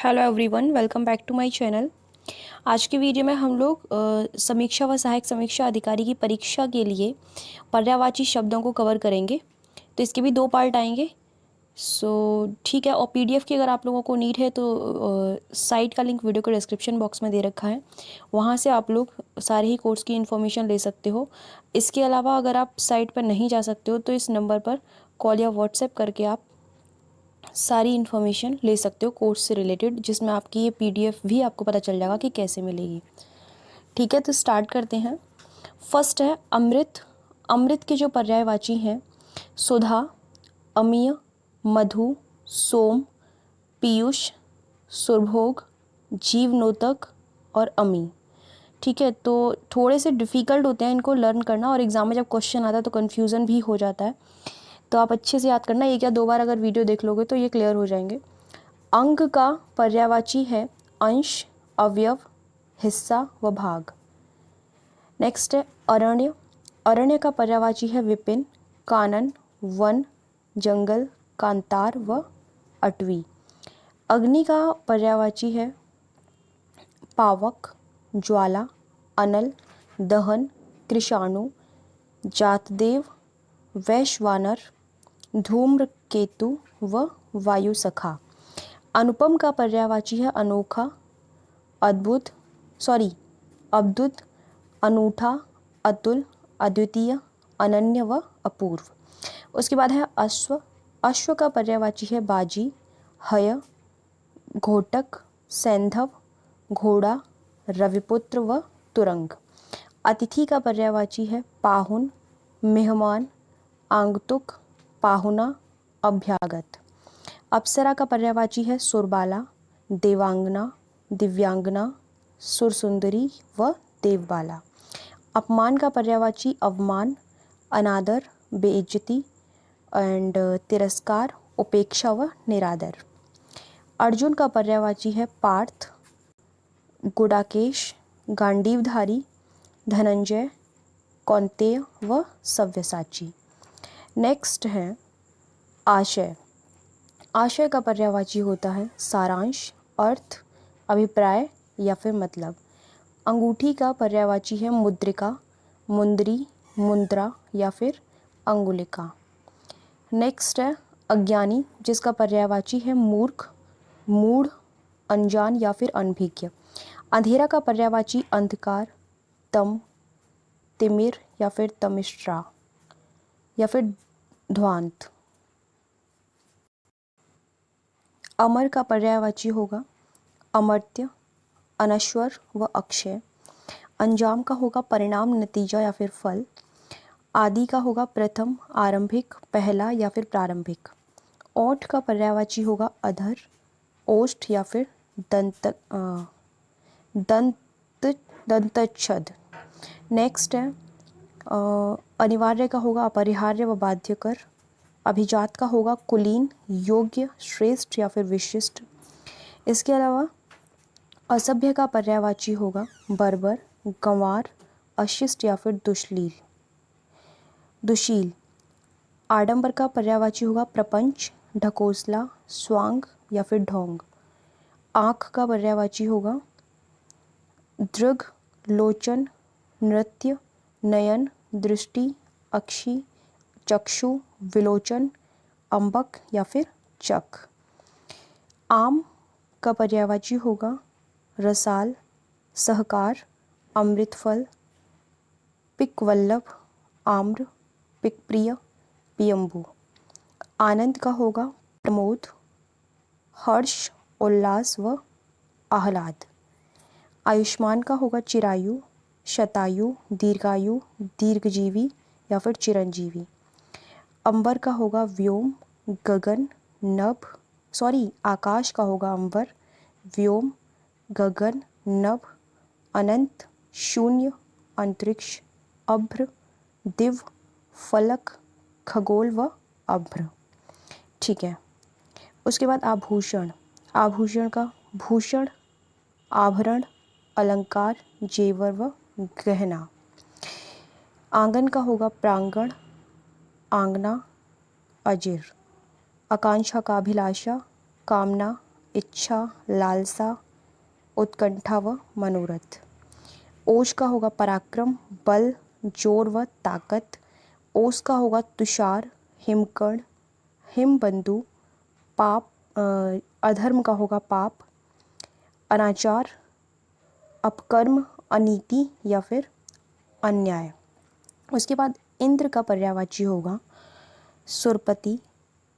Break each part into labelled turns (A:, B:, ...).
A: Hello everyone, welcome back to my channel. आज की video में हम लोग समीक्षा व सहायक समीक्षा अधिकारी की परीक्षा के लिए पर्यायवाची शब्दों को कवर करेंगे। तो इसके भी दो पार्ट आएंगे। ठीक है। और पीडीएफ की अगर आप लोगों को नीड है तो साइट का लिंक वीडियो के डिस्क्रिप्शन बॉक्स में दे रखा है, वहाँ से आप लोग सारे ही कोर्स की इन्फॉर्मेशन ले सकते हो। इसके अलावा अगर आप साइट पर नहीं जा सकते हो तो इस नंबर पर कॉल या व्हाट्सएप करके आप सारी इन्फॉर्मेशन ले सकते हो कोर्स से रिलेटेड, जिसमें आपकी ये पीडीएफ भी आपको पता चल जाएगा कि कैसे मिलेगी। ठीक है, तो स्टार्ट करते हैं। फर्स्ट है अमृत। अमृत के जो पर्यायवाची हैं सुधा, अमीय, मधु, सोम, पीयूष, सुरभोग, जीवनोतक और अमी। ठीक है, तो थोड़े से डिफ़िकल्ट होते हैं इनको लर्न करना, और एग्ज़ाम में जब क्वेश्चन आता है तो कन्फ्यूज़न भी हो जाता है। तो आप अच्छे से याद करना, एक या दो बार अगर वीडियो देख लोगे तो ये क्लियर हो जाएंगे। अंग का पर्यायवाची है अंश, अवयव, हिस्सा व भाग। नेक्स्ट है अरण्य। अरण्य का पर्यायवाची है विपिन, कानन, वन, जंगल, कांतार व अटवी। अग्नि का पर्यायवाची है पावक, ज्वाला, अनल, दहन, कृषाणु, जातदेव, वैश्वानर, धूम्रकेतु व वायुसखा। अनुपम का पर्यायवाची है अनोखा, अद्भुत, अद्भुत, अनूठा, अतुल, अद्वितीय, अनन्य व अपूर्व। उसके बाद है अश्व। अश्व का पर्यायवाची है बाजी, हय, घोटक, सैंधव, घोड़ा, रविपुत्र व तुरंग। अतिथि का पर्यायवाची है पाहुन, मेहमान, आगंतुक, पाहुना, अभ्यागत। अप्सरा का पर्यायवाची है सुरबाला, देवांगना, दिव्यांगना, सुरसुंदरी व देवबाला। अपमान का पर्यायवाची अवमान, अनादर, बेइज्जती एंड तिरस्कार, उपेक्षा व निरादर। अर्जुन का पर्यायवाची है पार्थ, गुडाकेश, गांडीवधारी, धनंजय, कौंतेय व सव्यसाची। नेक्स्ट है आशय। आशय का पर्यायवाची होता है सारांश, अर्थ, अभिप्राय या फिर मतलब। अंगूठी का पर्यायवाची है मुद्रिका, मुंदरी, मुद्रा या फिर अंगुलिका। नेक्स्ट है अज्ञानी, जिसका पर्यायवाची है मूर्ख, मूढ़, अनजान या फिर अनभिज्ञ। अंधेरा का पर्यायवाची अंधकार, तम, तिमिर या फिर तमिश्रा या फिर ध्वांत। अमर का पर्यायवाची होगा अमर्त्य, अनश्वर व अक्षय। अंजाम का होगा परिणाम, नतीजा या फिर फल। आदि का होगा प्रथम, आरंभिक, पहला या फिर प्रारंभिक। ओठ का पर्यायवाची होगा अधर, ओष्ठ या फिर दंतच्छद। नेक्स्ट है अनिवार्य का होगा अपरिहार्य व बाध्यकर। अभिजात का होगा कुलीन, योग्य, श्रेष्ठ या फिर विशिष्ट। इसके अलावा असभ्य का पर्यायवाची होगा बर्बर, गंवार, अशिष्ट या फिर दुशील। आडंबर का पर्यायवाची होगा प्रपंच, ढकोसला, स्वांग या फिर ढोंग। आँख का पर्यायवाची होगा दृग, लोचन, नृत्य, नयन, दृष्टि, अक्षी, चक्षु, विलोचन, अंबक या फिर चक। आम का पर्यायवाची होगा रसाल, सहकार, अमृतफल, पिकवल्लभ, आम्र, पिकप्रिय, पियम्बू। आनंद का होगा प्रमोद, हर्ष, उल्लास व आह्लाद। आयुष्मान का होगा चिरायु, शतायु, दीर्घायु, दीर्घजीवी या फिर चिरंजीवी। अंबर का होगा व्योम, गगन, नभ, आकाश का होगा अंबर, व्योम, गगन, नभ, अनंत, शून्य, अंतरिक्ष, अभ्र, दिव, फलक, खगोल व अभ्र। ठीक है। उसके बाद आभूषण। आभूषण का भूषण, आभरण, अलंकार, जेवर व गहना। आंगन का होगा प्रांगण, आंगना, अजिर। आकांक्षा का अभिलाषा, कामना, इच्छा, लालसा, उत्कंठा व मनोरथ। ओज का होगा पराक्रम, बल, जोर व ताकत। ओस का होगा तुषार, हिमकर्ण, हिमबंधु। पाप अधर्म का होगा पाप, अनाचार, अपकर्म, अनीति या फिर अन्याय। उसके बाद इंद्र का पर्यायवाची होगा सुरपति,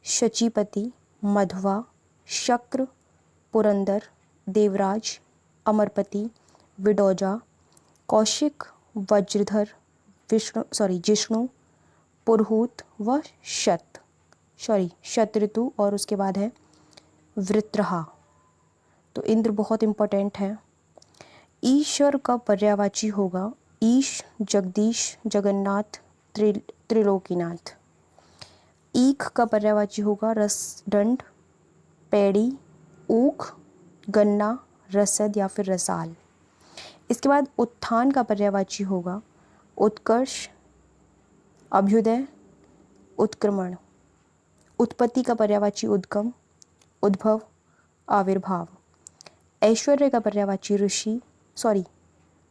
A: शचीपति, मध्वा, शक्र, पुरंदर, देवराज, अमरपति, विडोजा, कौशिक, वज्रधर, जिष्णु, पुरहूत व शत्रु। और उसके बाद है वृत्रहा। तो इंद्र बहुत इंपॉर्टेंट है। ईश्वर का पर्यायवाची होगा ईश, जगदीश, जगन्नाथ, त्रिलोकीनाथ। ईख का पर्यायवाची होगा रसदंड, पैड़ी, ऊख, गन्ना, रसद या फिर रसाल। इसके बाद उत्थान का पर्यायवाची होगा उत्कर्ष, अभ्युदय, उत्क्रमण। उत्पत्ति का पर्यायवाची उद्गम, उद्भव, आविर्भाव। ऐश्वर्य का पर्यायवाची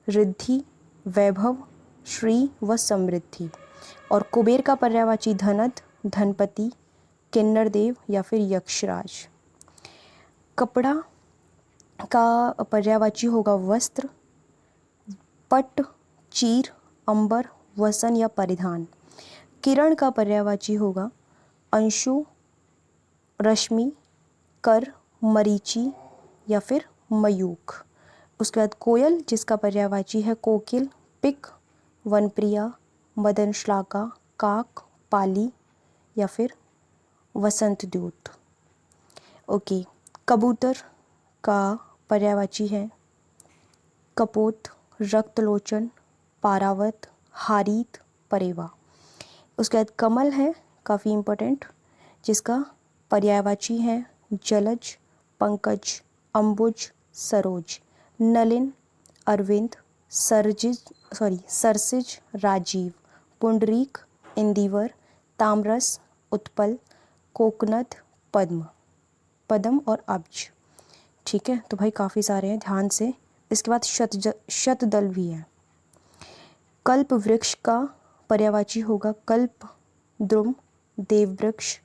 A: रिद्धि, वैभव, श्री व समृद्धि। और कुबेर का पर्यायवाची धनद, धनपति, किन्नर देव या फिर यक्षराज। कपड़ा का पर्यायवाची होगा वस्त्र, पट, चीर, अंबर, वसन या परिधान। किरण का पर्यायवाची होगा अंशु, रश्मि, कर, मरीचि या फिर मयूख। उसके बाद कोयल जिसका पर्यायवाची है कोकिल, पिक, वनप्रिया, मदनश्लाका, काक, पाली या फिर वसंत दूत। ओके। कबूतर का पर्यायवाची है कपोत, रक्तलोचन, पारावत, हारीत, परेवा। उसके बाद कमल है काफ़ी इम्पोर्टेंट, जिसका पर्यायवाची है जलज, पंकज, अंबुज, सरोज। नलिन, अरविंद, सरसिज, राजीव। पुंडरीक, इंदिवर, तामरस, उत्पल, कोकनद, पद्म और अब्ज। ठीक है, तो भाई काफ़ी सारे हैं, ध्यान से। इसके बाद शतदल भी है। कल्प वृक्ष का पर्यायवाची होगा कल्प, द्रुम, देववृक्ष,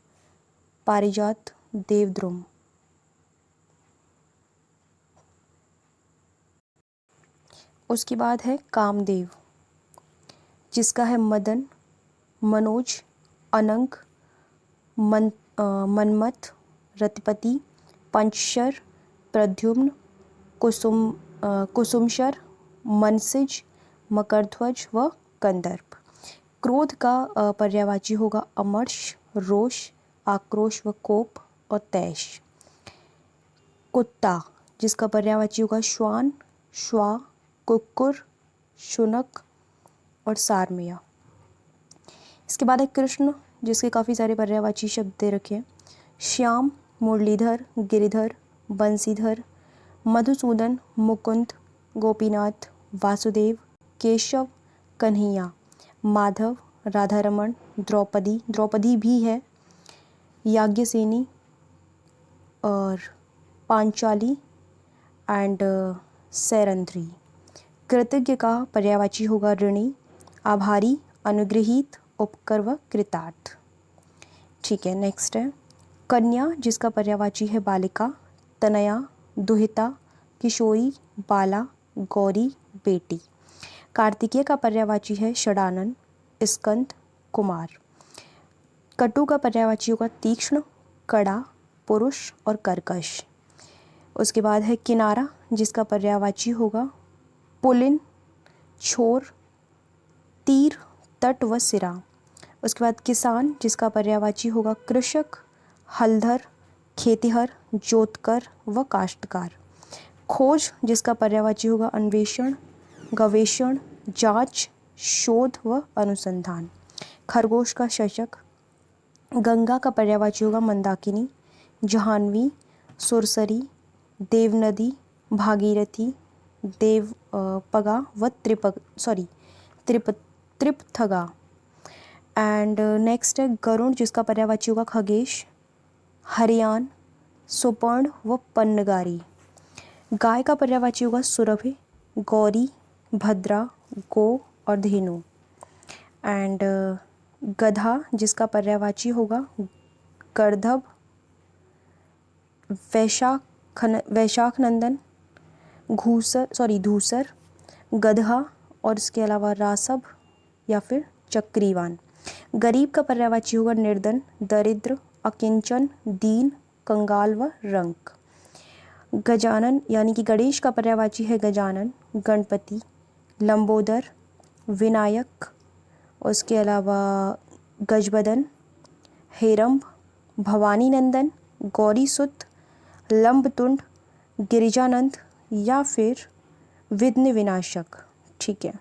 A: पारिजात, देवद्रुम। उसके बाद है कामदेव, जिसका है मदन, मनोज, अनंग, मनमथ, रतिपति, पंचशर, प्रद्युम्न, कुसुमशर, मनसिज, मकरध्वज व कंदर्प। क्रोध का पर्यायवाची होगा अमर्ष, रोष, आक्रोश व कोप और तैश। कुत्ता जिसका पर्यायवाची होगा श्वान, श्वा, कुक्कुर, शुनक और सारमेय। इसके बाद है कृष्ण, जिसके काफ़ी सारे पर्यायवाची शब्द दे रखे हैं। श्याम, मुरलीधर, गिरिधर, बंसीधर, मधुसूदन, मुकुंद, गोपीनाथ, वासुदेव, केशव, कन्हैया, माधव, राधारमण, द्रौपदी भी है, याज्ञसेनी और पांचाली एंड सैरंध्री। कृतज्ञ का पर्यायवाची होगा ऋणी, आभारी, अनुग्रहीत, उपकर व कृतार्थ। ठीक है, नेक्स्ट है कन्या, जिसका पर्यायवाची है बालिका, तनया, दुहिता, किशोरी, बाला, गौरी, बेटी। कार्तिकेय का पर्यायवाची है षडानन, स्कंद, कुमार। कटु का पर्यायवाची होगा तीक्ष्ण, कड़ा, पुरुष और कर्कश। उसके बाद है किनारा, जिसका पर्यायवाची होगा पुलिन, छोर, तीर, तट व सिरा। उसके बाद किसान, जिसका पर्यायवाची होगा कृषक, हलधर, खेतिहर, जोतकर व काश्तकार। खोज, जिसका पर्यायवाची होगा अन्वेषण, गवेषण, जांच, शोध व अनुसंधान। खरगोश का शशक। गंगा का पर्यायवाची होगा मंदाकिनी, जाह्नवी, सुरसरी, देवनदी, भागीरथी, देवपगा व त्रिपथगा। एंड नेक्स्ट है गरुण, जिसका पर्यायवाची होगा खगेश, हरियान, सुपर्ण व पन्नगारी। गाय का पर्यायवाची होगा सुरभि, गौरी, भद्रा, गो और धेनु। एंड गधा जिसका पर्यायवाची होगा गर्दभ, वैशाख नंदन, धूसर, गधा और इसके अलावा रासभ या फिर चक्रीवान। गरीब का पर्यायवाची होगा निर्धन, दरिद्र, अकिंचन, दीन, कंगाल व रंक। गजानन यानी कि गणेश का पर्यायवाची है गजानन, गणपति, लंबोदर, विनायक और उसके अलावा गजबदन, हेरंब, भवानी नंदन, गौरीसुत, लंबतुंड, गिरिजानंद या फिर विघ्न विनाशक। ठीक है,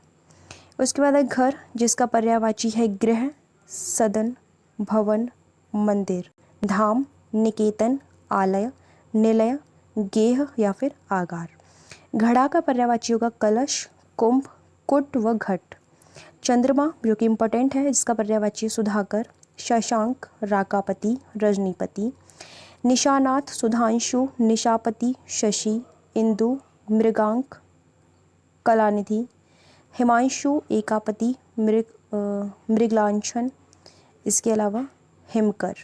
A: उसके बाद है घर जिसका पर्यायवाची है गृह, सदन, भवन, मंदिर, धाम, निकेतन, आलय, निलय, गेह या फिर आगार। घड़ा का पर्यायवाची होगा कलश, कुंभ, कुट व घट। चंद्रमा जो कि इम्पोर्टेंट है, इसका पर्यायवाची सुधाकर, शशांक, राकापति, रजनीपति। निशानाथ, सुधांशु, निशापति, शशि, इंदु, मृगांक, कलानिधि। हिमांशु, एकापति, मृगलांछन, इसके अलावा हिमकर।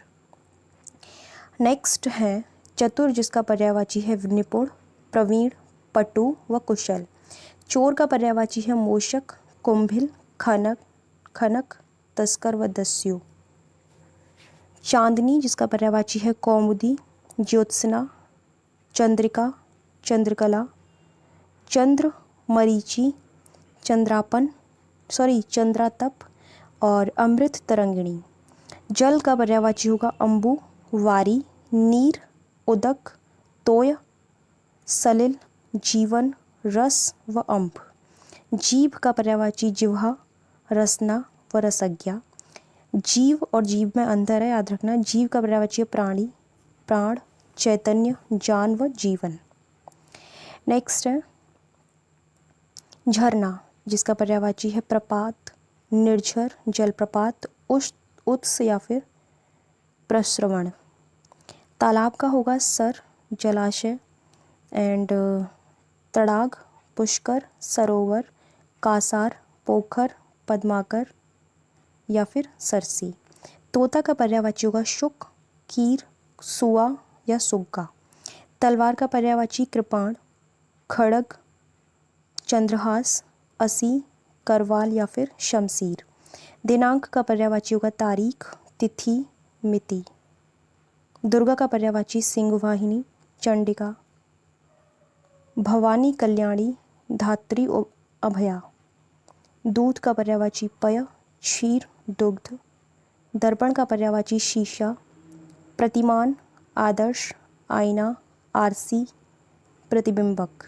A: नेक्स्ट है चतुर जिसका पर्यायवाची है निपुण, प्रवीण, पटु व कुशल। चोर का पर्यायवाची है मूषक, कुंभिल, खनक, तस्कर व दस्यु। चांदनी जिसका पर्यायवाची है कौमुदी, ज्योत्सना, चंद्रिका, चंद्रकला, चंद्र, मरीचि, चंद्रातप और अमृत तरंगिणी। जल का पर्यायवाची होगा अम्बु, वारी, नीर, उदक, तोय, सलिल, जीवन, रस व अम्भ। जीभ का पर्यायवाची जिह्वा, रसना व रसज्ञा। जीव और जीव में अंतर है, याद रखना। जीव का पर्यायवाची है प्राणी, प्राण, चैतन्य, जान व जीवन। नेक्स्ट है झरना जिसका पर्यायवाची है प्रपात, निर्झर, जलप्रपात, उत्स या फिर प्रस्रवण। तालाब का होगा सर, जलाशय, एंड तड़ाग, पुष्कर, सरोवर, कासार, पोखर, पद्माकर या फिर सरसी। तोता का पर्यायवाची होगा शुक, कीर, सुआ या सुग्गा। तलवार का पर्यायवाची कृपाण, खड़ग, चंद्रहास, असी, करवाल या फिर शमशीर। दिनांक का पर्यायवाची होगा तारीख, तिथि, मिति। दुर्गा का पर्यायवाची सिंहवाहिनी, चंडिका, भवानी, कल्याणी, धात्री, अभया। दूध का पर्यायवाची पय, क्षीर, दुग्ध। दर्पण का पर्यायवाची शीशा, प्रतिमान, आदर्श, आईना, आरसी, प्रतिबिंबक।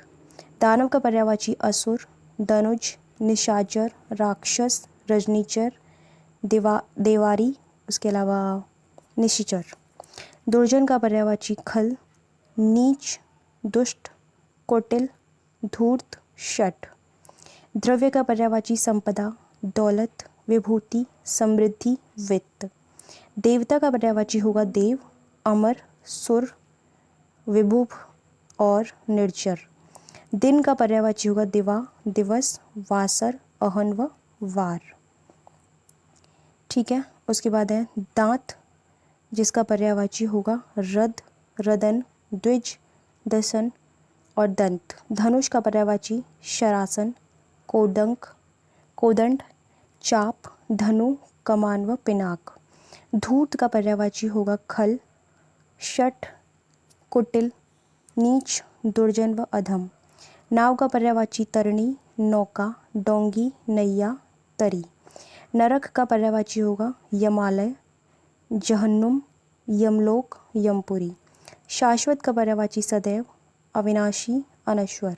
A: दानव का पर्यायवाची असुर, दनुज, निशाचर, राक्षस, रजनीचर, देवारी, उसके अलावा निशिचर। दुर्जन का पर्यायवाची खल, नीच, दुष्ट, कोटिल, धूर्त, शठ। द्रव्य का पर्यायवाची संपदा, दौलत, विभूति, समृद्धि, वित्त। देवता का पर्यायवाची होगा देव, अमर, सुर, विभुव और निर्जर। दिन का पर्यायवाची होगा दिवा, दिवस, वासर, अहन व वार। ठीक है, उसके बाद है दांत जिसका पर्यायवाची होगा रद, रदन, द्विज, दसन और दंत। धनुष का पर्यायवाची शरासन, कोदंड, चाप, धनु, कमान व पिनाक। धूर्त का पर्यायवाची होगा खल, शठ, कुटिल, नीच, दुर्जन व अधम। नाव का पर्यायवाची तरणी, नौका, डोंगी, नैया, तरी। नरक का पर्यायवाची होगा यमालय, जहन्नुम, यमलोक, यमपुरी। शाश्वत का पर्यायवाची सदैव, अविनाशी, अनश्वर।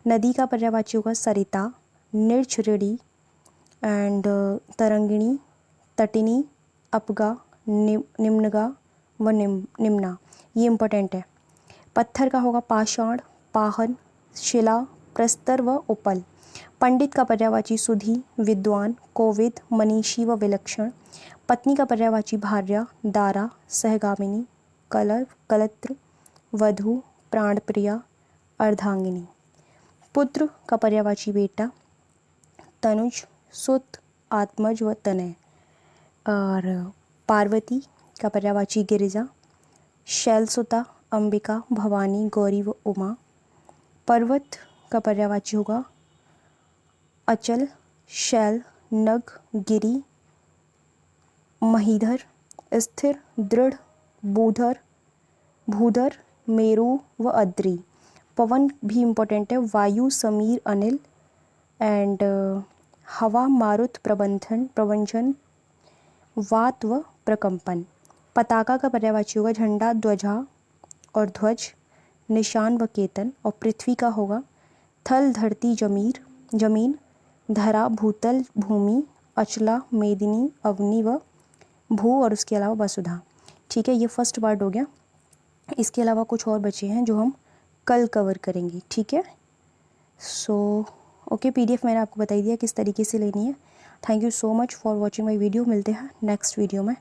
A: नदी का पर्यायवाची होगा सरिता, निर्झरिणी एंड तरंगिणी, तटिनी, अपगा, निम्नगा व निम्ना। ये इम्पोर्टेंट है। पत्थर का होगा पाषाण, पाहन, शिला, प्रस्तर व उपल। पंडित का पर्यायवाची सुधी, विद्वान, कोविद, मनीषी व विलक्षण। पत्नी का पर्यायवाची भार्या, दारा, सहगामिनी, कलत्र, वधू, प्राणप्रिया, अर्धांगिनी। पुत्र का पर्यायवाची बेटा, तनुज, सुत, आत्मज व तनय। और पार्वती का पर्यायवाची गिरिजा, शैलसुता, अंबिका, भवानी, गौरी व उमा। पर्वत का पर्यायवाची होगा अचल, शैल, नग, गिरि, महीधर, स्थिर, दृढ़, भूधर, मेरु व अद्रि। पवन भी इम्पोर्टेंट है, वायु, समीर, अनिल। एंड हवा, मारुत, प्रवंचन, वात व प्रकंपन। पताका का पर्यायवाची होगा झंडा, ध्वजा और ध्वज, निशान व केतन। और पृथ्वी का होगा थल, धरती, जमीन, धरा, भूतल, भूमि, अचला, मेदिनी, अवनी व भू, और उसके अलावा वसुधा। ठीक है, ये फर्स्ट पार्ट हो गया। इसके अलावा कुछ और बचे हैं जो हम कल कवर करेंगे। ठीक है, सो ओके, PDF मैंने आपको बता दिया किस तरीके से लेनी है। Thank you so much for watching my video. मिलते हैं नेक्स्ट वीडियो में।